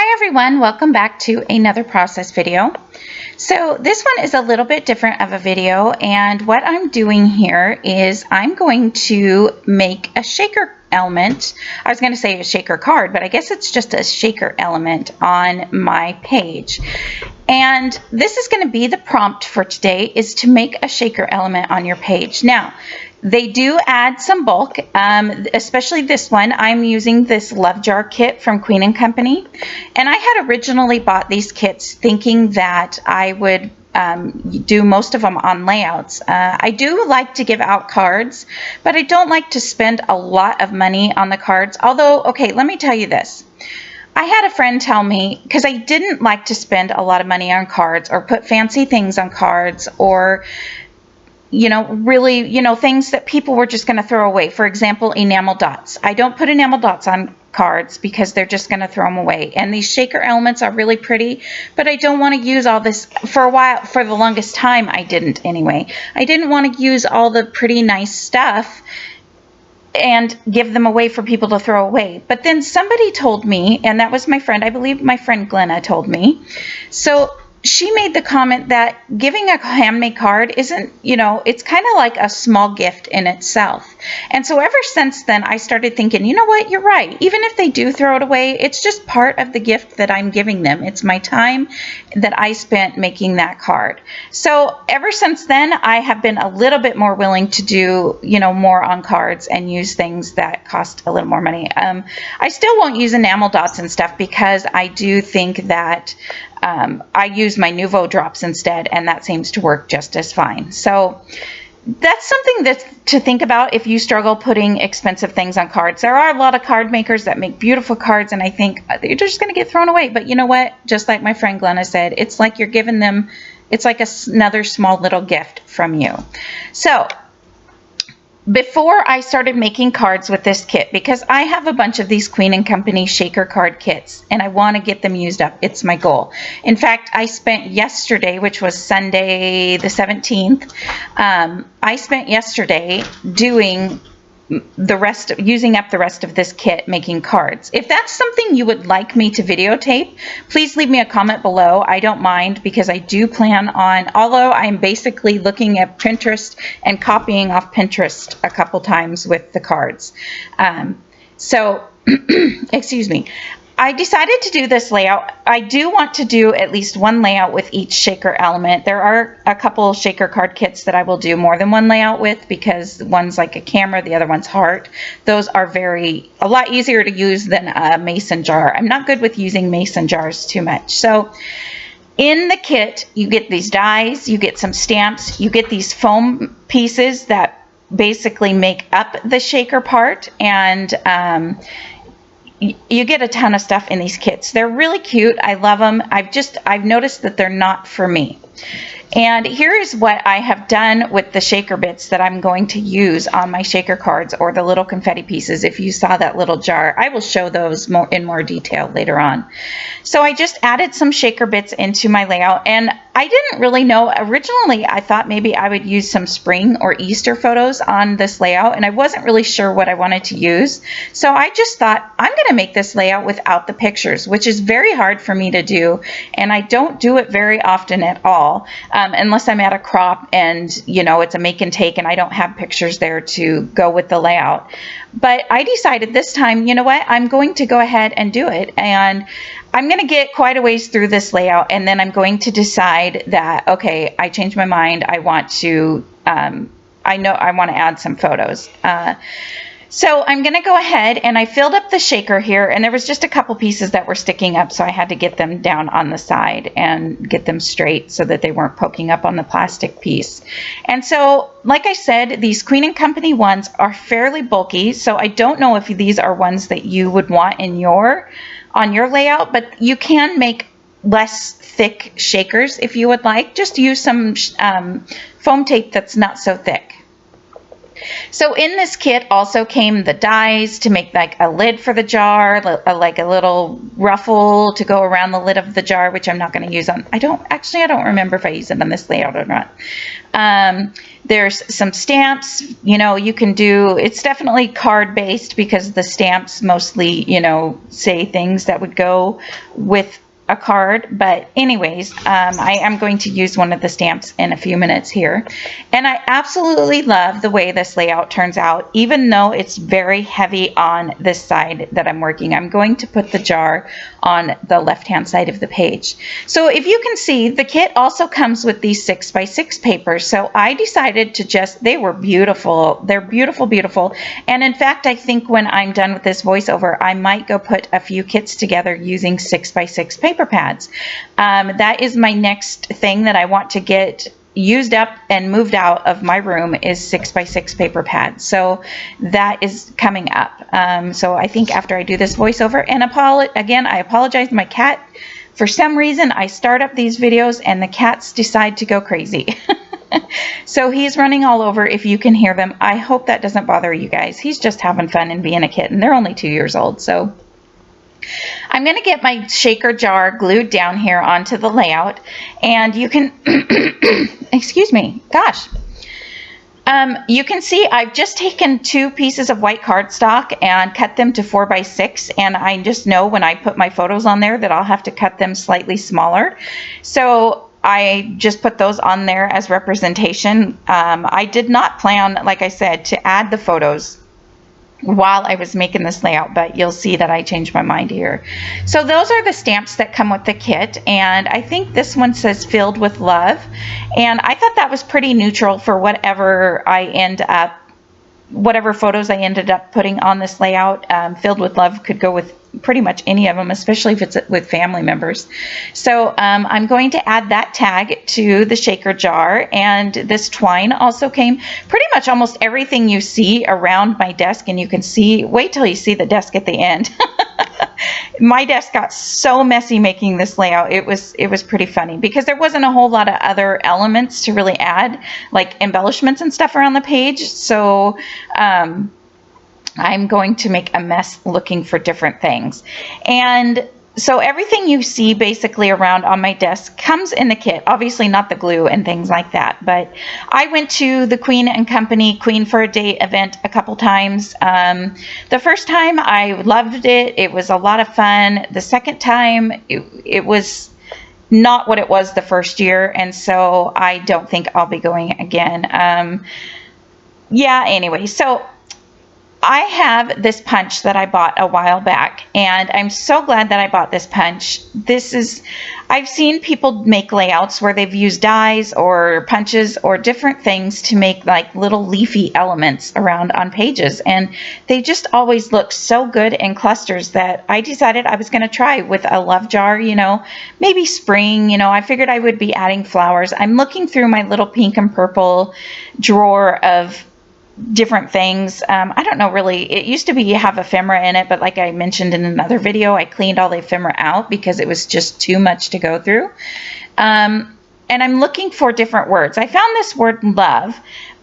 Hi everyone, welcome back to another process video. So this one is a little bit different of a video, and what I'm doing here is I'm going to make a shaker element. I was going to say a shaker card, but I guess it's just a shaker element on my page. And this is going to be the prompt for today, is to make a shaker element on your page. Now, they do add some bulk, especially this one. I'm using this Love Jar kit from Queen & Company. And I had originally bought these kits thinking that I would do most of them on layouts. I do like to give out cards, but I don't like to spend a lot of money on the cards. Although, okay, let me tell you this. I had a friend tell me, because I didn't like to spend a lot of money on cards or put fancy things on cards, or really, things that people were just going to throw away. For example, enamel dots. I don't put enamel dots on cards because they're just going to throw them away. And these shaker elements are really pretty, but I don't want to use all this. For a while, for the longest time, I didn't anyway. I didn't want to use all the pretty nice stuff and give them away for people to throw away. But then somebody told me, and that was my friend, I believe my friend Glenna told me. So she made the comment that giving a handmade card isn't, it's kind of like a small gift in itself. And so ever since then, I started thinking, you know what, you're right. Even if they do throw it away, it's just part of the gift that I'm giving them. It's my time that I spent making that card. So ever since then, I have been a little bit more willing to do, more on cards and use things that cost a little more money. I still won't use enamel dots and stuff because I do think that I use my Nuvo drops instead, and that seems to work just as fine. So that's something to think about if you struggle putting expensive things on cards. There are a lot of card makers that make beautiful cards, and I think they're just going to get thrown away. But you know what? Just like my friend Glenna said, it's like you're giving them, it's like another small little gift from you. So before I started making cards with this kit, because I have a bunch of these Queen & Company shaker card kits and I want to get them used up. It's my goal. In fact, I spent yesterday, which was Sunday the 17th, I spent yesterday doing using up the rest of this kit making cards. If that's something you would like me to videotape, please leave me a comment below. I don't mind, because I do plan on, although I'm basically looking at Pinterest and copying off Pinterest a couple times with the cards. Excuse me. I decided to do this layout. I do want to do at least one layout with each shaker element. There are a couple shaker card kits that I will do more than one layout with, because one's like a camera, the other one's heart. Those are a lot easier to use than a mason jar. I'm not good with using mason jars too much. So in the kit, you get these dies, you get some stamps, you get these foam pieces that basically make up the shaker part, and you get a ton of stuff in these kits. They're really cute. I love them. I've noticed that they're not for me. And here is what I have done with the shaker bits that I'm going to use on my shaker cards, or the little confetti pieces. If you saw that little jar, I will show those in more detail later on. So I just added some shaker bits into my layout, and I didn't really know. Originally, I thought maybe I would use some spring or Easter photos on this layout, and I wasn't really sure what I wanted to use. So I just thought, I'm going to make this layout without the pictures, which is very hard for me to do, and I don't do it very often at all. Unless I'm at a crop and, it's a make and take and I don't have pictures there to go with the layout. But I decided this time, you know what, I'm going to go ahead and do it. And I'm going to get quite a ways through this layout, and then I'm going to decide that, okay, I changed my mind. I want to, I want to add some photos. So I'm going to go ahead, and I filled up the shaker here, and there was just a couple pieces that were sticking up, so I had to get them down on the side and get them straight so that they weren't poking up on the plastic piece. And so, like I said, these Queen & Company ones are fairly bulky, so I don't know if these are ones that you would want on your layout, but you can make less thick shakers if you would like. Just use some foam tape that's not so thick. So in this kit also came the dies to make like a lid for the jar, like a little ruffle to go around the lid of the jar, which I'm not going to use on, I don't remember if I use it on this layout or not. There's some stamps, you know, you can do, it's definitely card based because the stamps mostly, you know, say things that would go with a card. But anyways, I am going to use one of the stamps in a few minutes here. And I absolutely love the way this layout turns out, even though it's very heavy on this side that I'm working. I'm going to put the jar on the left-hand side of the page. So if you can see, the kit also comes with these 6x6 papers. So I decided to just, they were beautiful. They're beautiful, beautiful. And in fact, I think when I'm done with this voiceover, I might go put a few kits together using 6x6 paper pads. That is my next thing that I want to get used up and moved out of my room is 6x6 paper pads. So that is coming up. So I think after I do this voiceover, and again, I apologize to my cat. For some reason, I start up these videos and the cats decide to go crazy. So he's running all over if you can hear them. I hope that doesn't bother you guys. He's just having fun and being a kitten. They're only 2 years old, so I'm going to get my shaker jar glued down here onto the layout, and you can, excuse me, gosh. You can see I've just taken 2 pieces of white cardstock and cut them to 4x6, and I just know when I put my photos on there that I'll have to cut them slightly smaller. So I just put those on there as representation. I did not plan, like I said, to add the photos while I was making this layout, but you'll see that I changed my mind here. So those are the stamps that come with the kit, and I think this one says filled with love, and I thought that was pretty neutral for whatever photos I ended up putting on this layout. Filled with love could go with pretty much any of them, especially if it's with family members. So I'm going to add that tag to the shaker jar, and this twine also came. Pretty much almost everything you see around my desk, and you can see, wait till you see the desk at the end. My desk got so messy making this layout. It was pretty funny because there wasn't a whole lot of other elements to really add, like embellishments and stuff around the page. So I'm going to make a mess looking for different things. And so everything you see basically around on my desk comes in the kit. Obviously not the glue and things like that, but I went to the Queen & Company Queen for a Day event a couple times. The first time I loved it. It was a lot of fun. The second time it was not what it was the first year, and so I don't think I'll be going again. Yeah, anyway, so I have this punch that I bought a while back, and I'm so glad that I bought this punch. I've seen people make layouts where they've used dies or punches or different things to make like little leafy elements around on pages, and they just always look so good in clusters that I decided I was going to try with a love jar, you know, maybe spring, you know, I figured I would be adding flowers. I'm looking through my little pink and purple drawer of different things. I don't know really, it used to be you have ephemera in it, but like I mentioned in another video, I cleaned all the ephemera out because it was just too much to go through. And I'm looking for different words. I found this word love,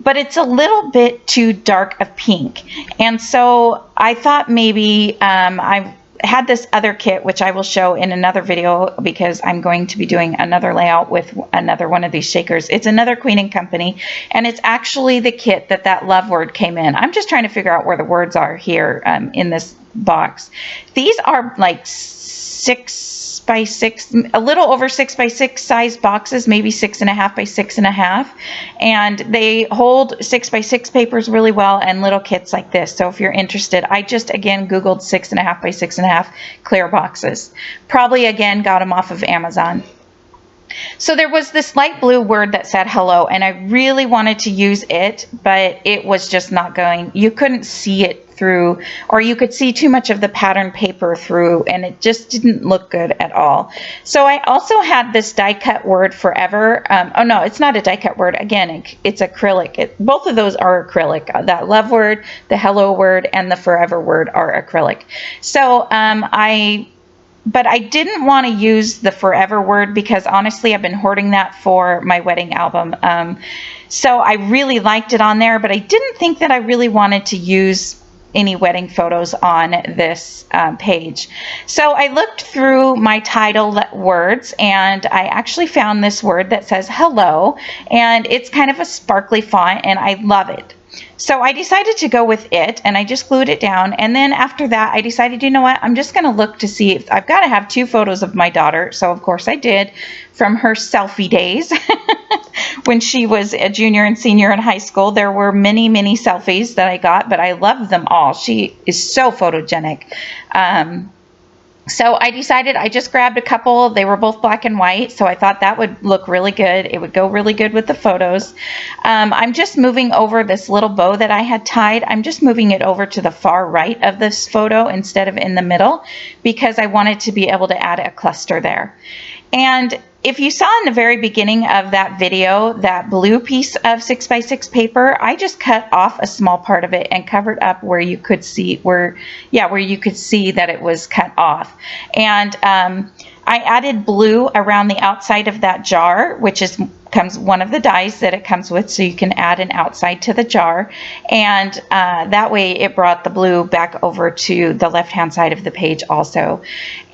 but it's a little bit too dark of pink. And so I thought maybe I had this other kit, which I will show in another video because I'm going to be doing another layout with another one of these shakers. It's another Queen & Company, and it's actually the kit that love word came in. I'm just trying to figure out where the words are here in this box. These are like 6x6, a little over 6x6 size boxes, maybe 6.5 by 6.5, and they hold 6x6 papers really well and little kits like this. So if you're interested, I just again googled 6.5 by 6.5 clear boxes. Probably again got them off of Amazon. So there was this light blue word that said hello, and I really wanted to use it, but it was just not going. You couldn't see it through, or you could see too much of the pattern paper through, and it just didn't look good at all. So I also had this die cut word forever. Oh no, it's not a die cut word. Again, it's acrylic. Both of those are acrylic. That love word, the hello word, and the forever word are acrylic. So I but I didn't want to use the forever word because honestly I've been hoarding that for my wedding album. So I really liked it on there, but I didn't think that I really wanted to use any wedding photos on this page. So I looked through my title words and I actually found this word that says hello, and it's kind of a sparkly font and I love it. So I decided to go with it and I just glued it down, and then after that I decided, you know what, I'm just going to look to see if I've got to have 2 photos of my daughter. So of course I did, from her selfie days when she was a junior and senior in high school. There were many selfies that I got, but I loved them all. She is so photogenic. So I decided, I just grabbed a couple. They were both black and white, so I thought that would look really good. It would go really good with the photos. I'm just moving over this little bow that I had tied. I'm just moving it over to the far right of this photo instead of in the middle, because I wanted to be able to add a cluster there. And if you saw in the very beginning of that video, that blue piece of 6x6 paper, I just cut off a small part of it and covered up where you could see where you could see that it was cut off. And I added blue around the outside of that jar, which comes one of the dies that it comes with, so you can add an outside to the jar, and that way it brought the blue back over to the left hand side of the page also.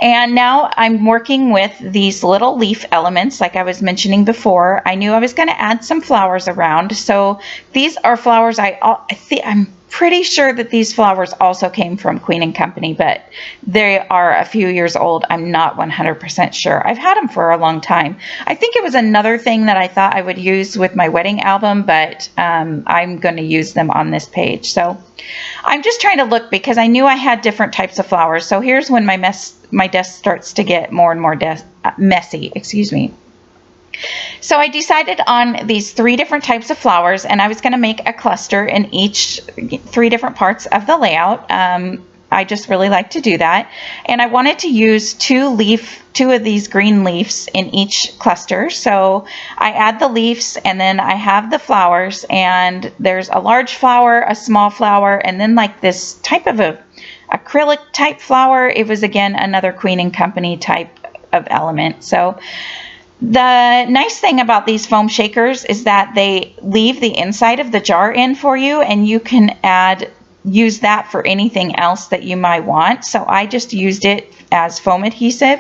And now I'm working with these little leaf elements like I was mentioning before. I knew I was going to add some flowers around, so these are flowers I'm pretty sure that these flowers also came from Queen & Company, but they are a few years old. I'm not 100% sure. I've had them for a long time. I think it was another thing that I thought I would use with my wedding album, but I'm going to use them on this page. So I'm just trying to look because I knew I had different types of flowers. So here's when my desk starts to get more and more messy. Excuse me. So I decided on these 3 different types of flowers, and I was going to make a cluster in each 3 different parts of the layout. I just really like to do that. And I wanted to use 2 of these green leaves in each cluster. So I add the leaves, and then I have the flowers, and there's a large flower, a small flower, and then like this type of a acrylic type flower. It was again another Queen & Company type of element. So the nice thing about these foam shakers is that they leave the inside of the jar in for you, and you can use that for anything else that you might want. So I just used it as foam adhesive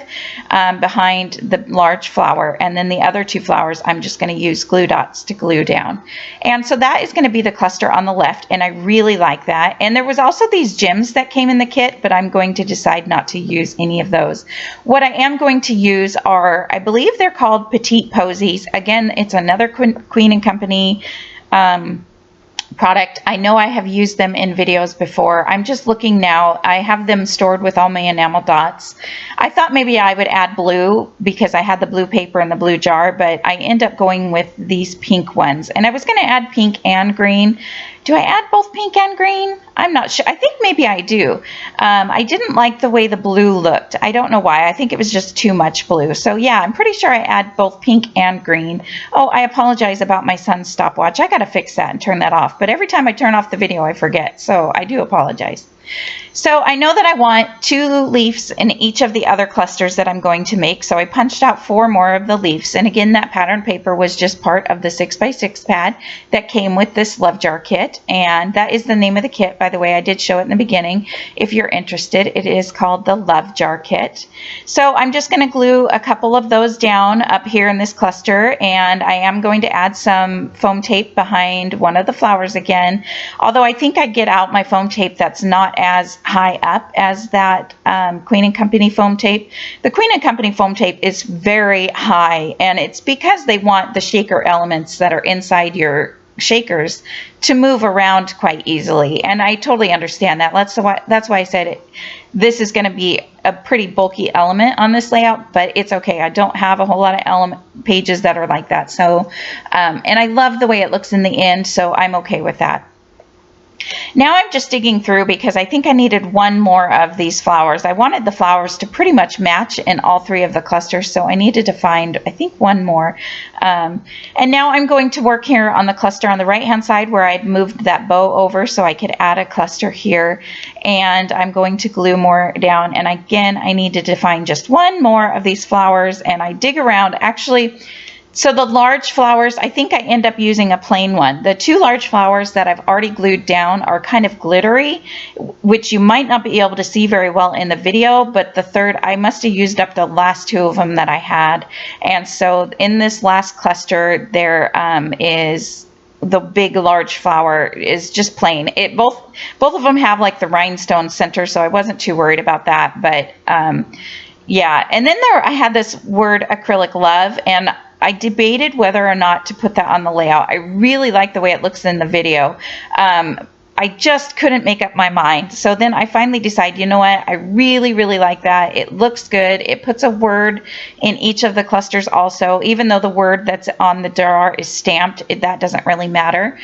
behind the large flower, and then the other 2 flowers I'm just going to use glue dots to glue down. And so that is going to be the cluster on the left, and I really like that. And there was also these gems that came in the kit, but I'm going to decide not to use any of those. What I am going to use are, I believe they're called Petite Posies. Again, it's another Queen & Company product. I know I have used them in videos before. I'm just looking now. I have them stored with all my enamel dots. I thought maybe I would add blue because I had the blue paper in the blue jar, but I end up going with these pink ones. And I was going to add pink and green. Do I add both pink and green? I'm not sure. I think maybe I do. I didn't like the way the blue looked. I don't know why. I think it was just too much blue. So yeah, I'm pretty sure I add both pink and green. Oh, I apologize about my son's stopwatch. I got to fix that and turn that off. But every time I turn off the video, I forget. So I do apologize. So I know that I want 2 leaves in each of the other clusters that I'm going to make. So I punched out 4 more of the leaves. And again, that pattern paper was just part of the 6x6 pad that came with this Love Jar kit. And that is the name of the kit, by the way. I did show it in the beginning. If you're interested, it is called the Love Jar kit. So I'm just going to glue a couple of those down up here in this cluster. And I am going to add some foam tape behind one of the flowers again. Although I think I get out my foam tape that's not as high up as that Queen & Company foam tape. The Queen & Company foam tape is very high, and it's because they want the shaker elements that are inside your shakers to move around quite easily, and I totally understand that. That's why I said this is going to be a pretty bulky element on this layout, but it's okay. I don't have a whole lot of pages that are like that. So and I love the way it looks in the end, so I'm okay with that. Now I'm just digging through because I think I needed one more of these flowers. I wanted the flowers to pretty much match in all three of the clusters, so I needed to find, I think, one more. And now I'm going to work here on the cluster on the right hand side where I'd moved that bow over so I could add a cluster here. And I'm going to glue more down, and again I needed to find just one more of these flowers, and I dig around. Actually, so the large flowers, I think I end up using a plain one. The two large flowers that I've already glued down are kind of glittery, which you might not be able to see very well in the video, but the third, I must have used up the last two of them that I had. And so in this last cluster, there is the big large flower is just plain. Both of them have like the rhinestone center, so I wasn't too worried about that. But yeah, and then I had this word acrylic love, and I debated whether or not to put that on the layout. I really like the way it looks in the video. I just couldn't make up my mind. So then I finally decided, you know what, I really, really like that. It looks good. It puts a word in each of the clusters also, even though the word that's on the jar is stamped, that doesn't really matter.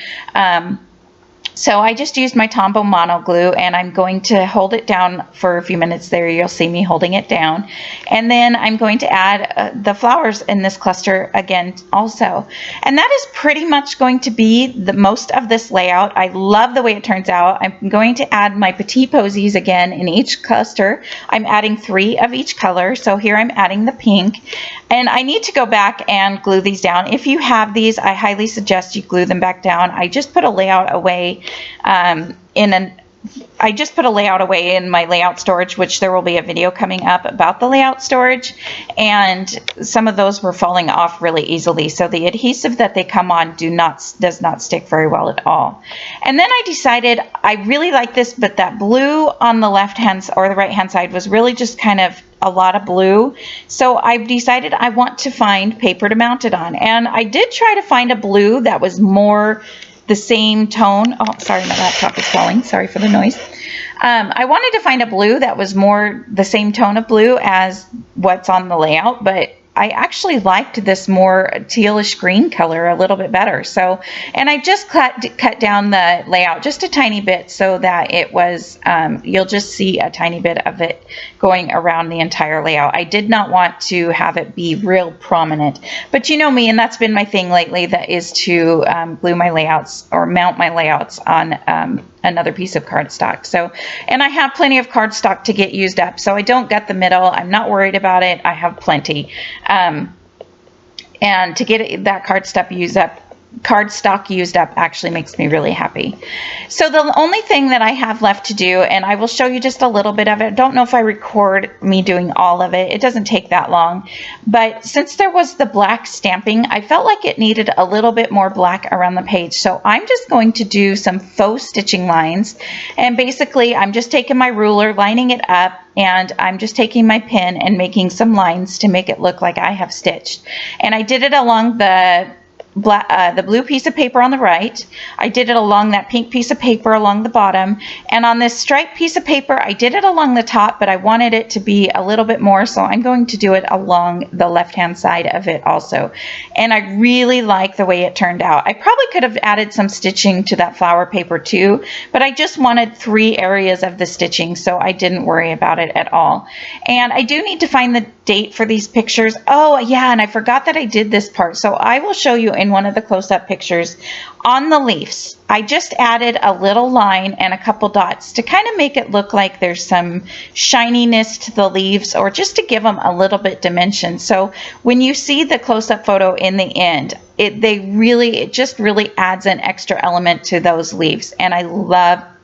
So I just used my Tombow Mono Glue, and I'm going to hold it down for a few minutes there. You'll see me holding it down. And then I'm going to add the flowers in this cluster again also. And that is pretty much going to be the most of this layout. I love the way it turns out. I'm going to add my Petit Posies again in each cluster. I'm adding 3 of each color. So here I'm adding the pink. And I need to go back and glue these down. If you have these, I highly suggest you glue them back down. I just put a layout away I just put a layout away in my layout storage, which there will be a video coming up about the layout storage, and some of those were falling off really easily. So the adhesive that they come on does not stick very well at all. And then I decided I really like this, but that blue on the left hand or the right hand side was really just kind of a lot of blue. So I've decided I want to find paper to mount it on. And I did try to find a blue that was more the same tone. Oh, sorry, my laptop is falling. Sorry for the noise. I wanted to find a blue that was more the same tone of blue as what's on the layout, but I actually liked this more tealish green color a little bit better. So, and I just cut down the layout just a tiny bit so that it was, you'll just see a tiny bit of it going around the entire layout. I did not want to have it be real prominent, but you know me, and that's been my thing lately, that is to glue my layouts or mount my layouts on another piece of cardstock. So, and I have plenty of cardstock to get used up, so I don't gut the middle. I'm not worried about it. I have plenty. And to get that cardstock used up actually makes me really happy. So the only thing that I have left to do, and I will show you just a little bit of it. Don't know if I record me doing all of it. It doesn't take that long. But since there was the black stamping, I felt like it needed a little bit more black around the page. So I'm just going to do some faux stitching lines. And basically, I'm just taking my ruler, lining it up, and I'm just taking my pin and making some lines to make it look like I have stitched. And I did it along the blue piece of paper on the right. I did it along that pink piece of paper along the bottom, and on this striped piece of paper I did it along the top, but I wanted it to be a little bit more, so I'm going to do it along the left hand side of it also. And I really like the way it turned out. I probably could have added some stitching to that flower paper too, but I just wanted 3 areas of the stitching, so I didn't worry about it at all. And I do need to find the date for these pictures. Oh yeah, and I forgot that I did this part, so I will show you in one of the close-up pictures. On the leaves, I just added a little line and a couple dots to kind of make it look like there's some shininess to the leaves, or just to give them a little bit dimension. So when you see the close-up photo in the end, it just really adds an extra element to those leaves, and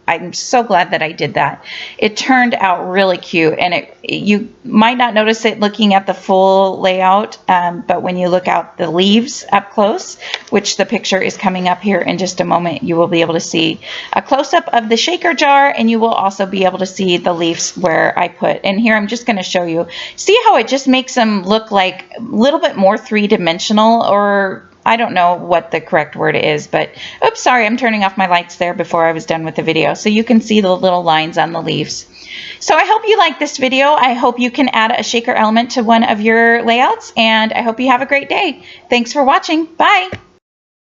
I'm so glad that I did that. It turned out really cute, and you might not notice it looking at the full layout, but when you look out the leaves up close, which the picture is coming up here in just a moment, you will be able to see a close-up of the shaker jar, and you will also be able to see the leaves where I put. And here I'm just going to show you. See how it just makes them look like a little bit more three-dimensional, or I don't know what the correct word is, but oops, sorry, I'm turning off my lights there before I was done with the video, so you can see the little lines on the leaves. So I hope you like this video. I hope you can add a shaker element to one of your layouts, and I hope you have a great day. Thanks for watching. Bye.